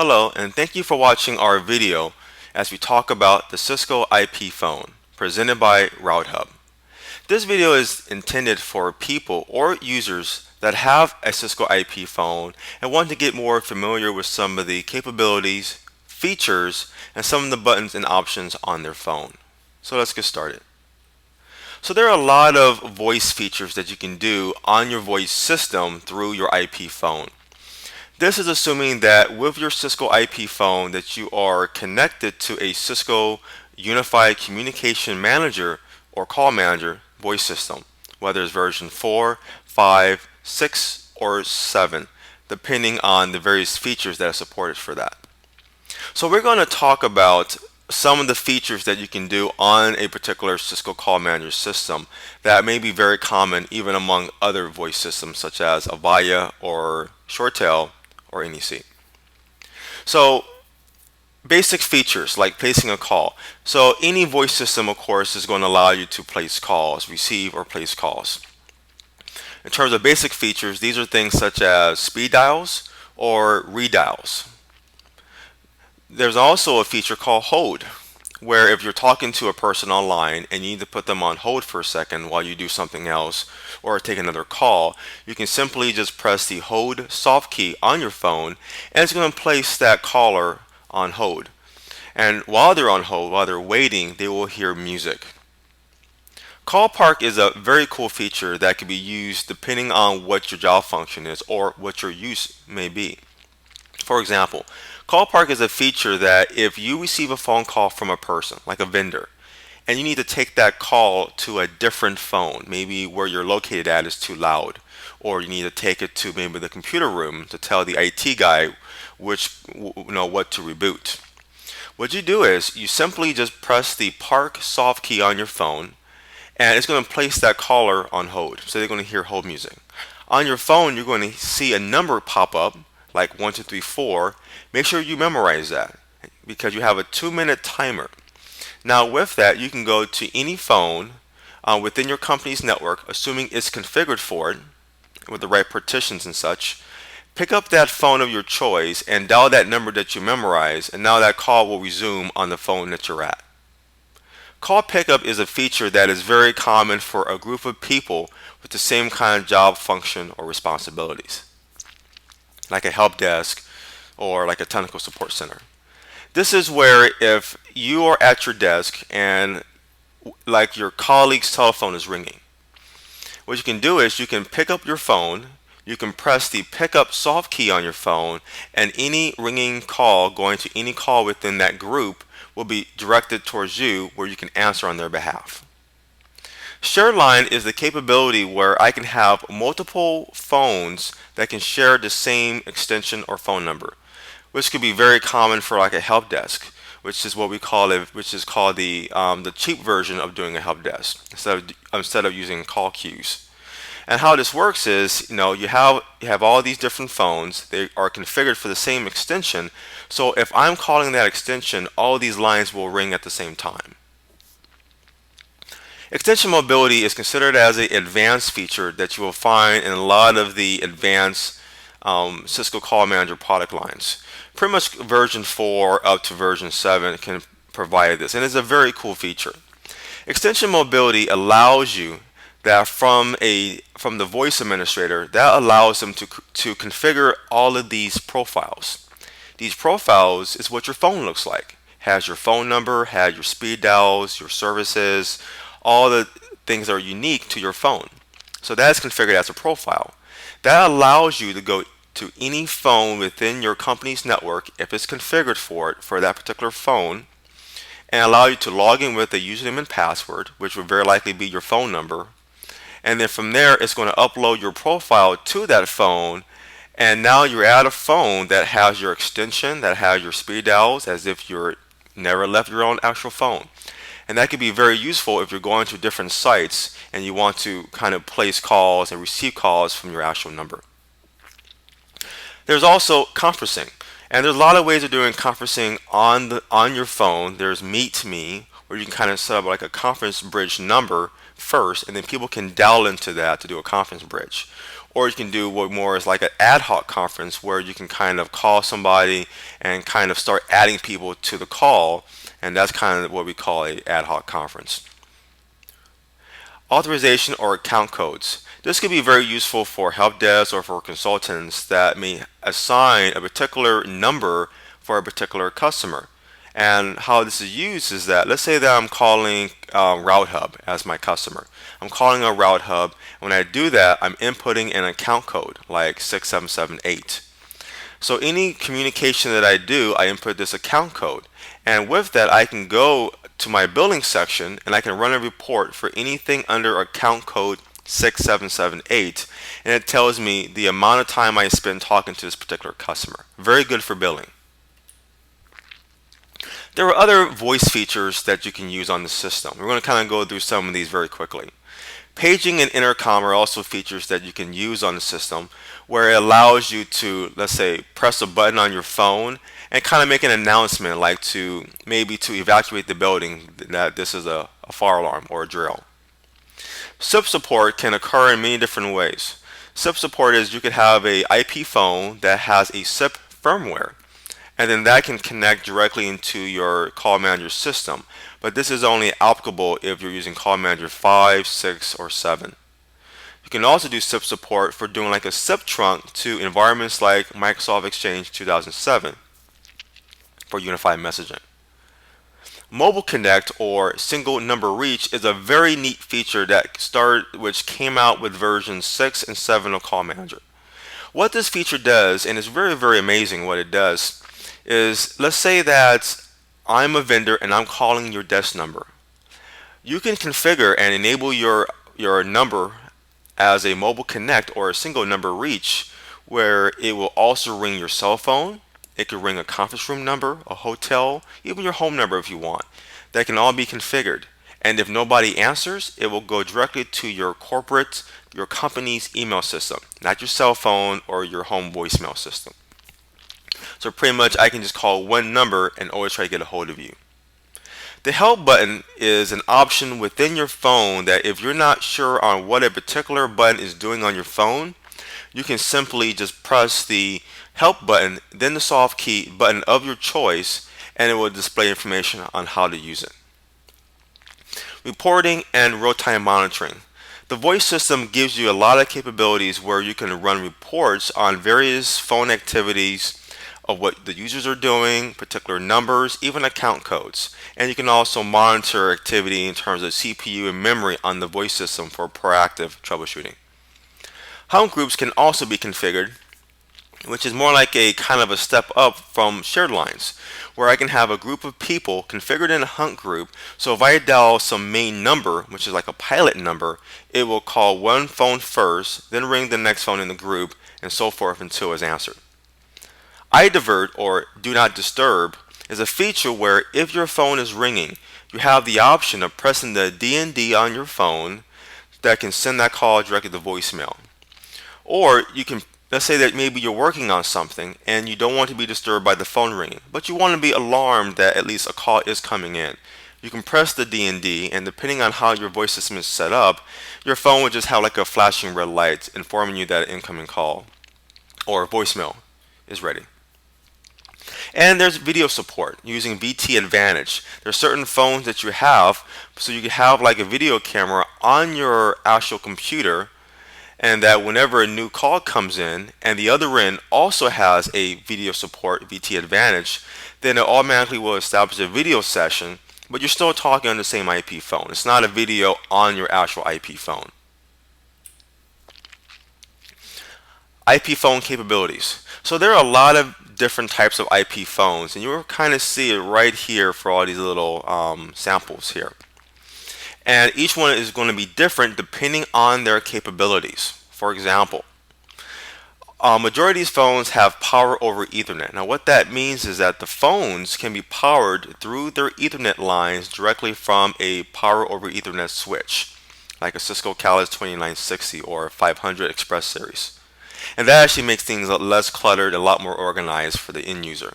Hello, and thank you for watching our video as we talk about the Cisco IP phone presented by RouteHub. This video is intended for people or users that have a Cisco IP phone and want to get more familiar with some of the capabilities, features, and some of the buttons and options on their phone. So let's get started. So there are a lot of voice features that you can do on your voice system through your IP phone. This is assuming that with your Cisco IP phone that you are connected to a Cisco Unified Communication Manager or Call Manager voice system, whether it's version 4, 5, 6, or 7, depending on the various features that are supported for that. So we're going to talk about some of the features that you can do on a particular Cisco Call Manager system that may be very common even among other voice systems such as Avaya or ShoreTel or NEC. So basic features like placing a call. So any voice system of course is going to allow you to place calls, receive or place calls. In terms of basic features, these are things such as speed dials or redials. There's also a feature called hold, where if you're talking to a person online and you need to put them on hold for a second while you do something else or take another call, you can simply just press the hold soft key on your phone and it's going to place that caller on hold. And while they're on hold, while they're waiting, they will hear music. Call park is a very cool feature that can be used depending on what your job function is or what your use may be. For example, Call Park is a feature that if you receive a phone call from a person, like a vendor, and you need to take that call to a different phone, maybe where you're located at is too loud, or you need to take it to maybe the computer room to tell the IT guy what to reboot. What you do is you simply just press the Park soft key on your phone, and it's going to place that caller on hold. So they're going to hear hold music. On your phone, you're going to see a number pop up like 1, 2, 3, 4. Make sure you memorize that because you have a 2-minute timer. Now with that, you can go to any phone within your company's network, assuming it's configured for it with the right partitions and such. Pick up that phone of your choice and dial that number that you memorize, and now that call will resume on the phone that you're at. Call pickup is a feature that is very common for a group of people with the same kind of job function or responsibilities, like a help desk or like a technical support center. This is where if you are at your desk and like your colleague's telephone is ringing, what you can do is you can pick up your phone, you can press the pick up soft key on your phone, and any ringing call going to any call within that group will be directed towards you where you can answer on their behalf. Share line is the capability where I can have multiple phones that can share the same extension or phone number, which could be very common for like a help desk, which is what we call it, which is called the cheap version of doing a help desk instead of using call queues. And how this works is, you have all these different phones. They are configured for the same extension. So if I'm calling that extension, all these lines will ring at the same time. Extension mobility is considered as an advanced feature that you will find in a lot of the advanced Cisco Call Manager product lines. Pretty much version 4 up to version 7 can provide this, and it's a very cool feature. Extension mobility allows you that from the voice administrator, that allows them to configure all of these profiles. These profiles is what your phone looks like. Has your phone number, has your speed dials, your services, all the things that are unique to your phone. So that's configured as a profile. That allows you to go to any phone within your company's network if it's configured for it for that particular phone, and allow you to log in with a username and password, which will very likely be your phone number. And then from there, it's going to upload your profile to that phone, and now you're at a phone that has your extension, that has your speed dials, as if you're never left your own actual phone. And that can be very useful if you're going to different sites and you want to kind of place calls and receive calls from your actual number. There's also conferencing, and there's a lot of ways of doing conferencing on your phone. There's Meet to Me, where you can kind of set up like a conference bridge number first, and then people can dial into that to do a conference bridge. Or you can do what more is like an ad hoc conference where you can kind of call somebody and kind of start adding people to the call, and that's kind of what we call a ad hoc conference. Authorization or account codes. This could be very useful for help desk or for consultants that may assign a particular number for a particular customer. And how this is used is that, let's say that I'm calling Route Hub as my customer. I'm calling a Route Hub. When I do that, I'm inputting an account code like 6778. So any communication that I do, I input this account code. And with that, I can go to my billing section and I can run a report for anything under account code 6778, and it tells me the amount of time I spend talking to this particular customer. Very good for billing. There are other voice features that you can use on the system. We're going to kind of go through some of these very quickly. Paging and intercom are also features that you can use on the system where it allows you to, let's say, press a button on your phone and kind of make an announcement like to maybe to evacuate the building that this is a fire alarm or a drill. SIP support can occur in many different ways. SIP support is you could have a IP phone that has a SIP firmware, and then that can connect directly into your call manager system. But this is only applicable if you're using call manager 5, 6, or 7. You can also do SIP support for doing like a SIP trunk to environments like Microsoft Exchange 2007 for unified messaging. Mobile Connect or single number reach is a very neat feature which came out with version 6 and 7 of Call Manager. What this feature does, and it's very, very amazing what it does, is let's say that I'm a vendor and I'm calling your desk number. You can configure and enable your number as a mobile connect or a single number reach where it will also ring your cell phone. It could ring a conference room number, a hotel, even your home number if you want. That can all be configured. And if nobody answers, it will go directly to your company's email system, not your cell phone or your home voicemail system. So pretty much I can just call one number and always try to get a hold of you. The help button is an option within your phone that if you're not sure on what a particular button is doing on your phone, you can simply just press the help button, then the soft key button of your choice, and it will display information on how to use it. Reporting and real-time monitoring. The voice system gives you a lot of capabilities where you can run reports on various phone activities of what the users are doing, particular numbers, even account codes. And you can also monitor activity in terms of CPU and memory on the voice system for proactive troubleshooting. Home groups can also be configured, which is more like a kind of a step up from shared lines, where I can have a group of people configured in a hunt group. So if I dial some main number, which is like a pilot number, it will call one phone first, then ring the next phone in the group, and so forth until it's answered. iDivert or Do Not Disturb is a feature where if your phone is ringing, you have the option of pressing the D&D on your phone that can send that call directly to voicemail. Or you can, let's say that maybe you're working on something and you don't want to be disturbed by the phone ringing, but you want to be alarmed that at least a call is coming in. You can press the D&D, and depending on how your voice system is set up, your phone will just have like a flashing red light informing you that an incoming call or voicemail is ready. And there's video support using VT Advantage. There's certain phones that you have, so you can have like a video camera on your actual computer, and that whenever a new call comes in and the other end also has a video support VT Advantage, then it automatically will establish a video session, but you're still talking on the same IP phone. It's not a video on your actual IP phone. IP phone capabilities. So there are a lot of different types of IP phones, and you'll kind of see it right here for all these little samples here. And each one is going to be different depending on their capabilities. For example, majority of these phones have power over Ethernet. Now what that means is that the phones can be powered through their Ethernet lines directly from a power over Ethernet switch, like a Cisco Callis 2960 or 500 Express series. And that actually makes things less cluttered, a lot more organized for the end user.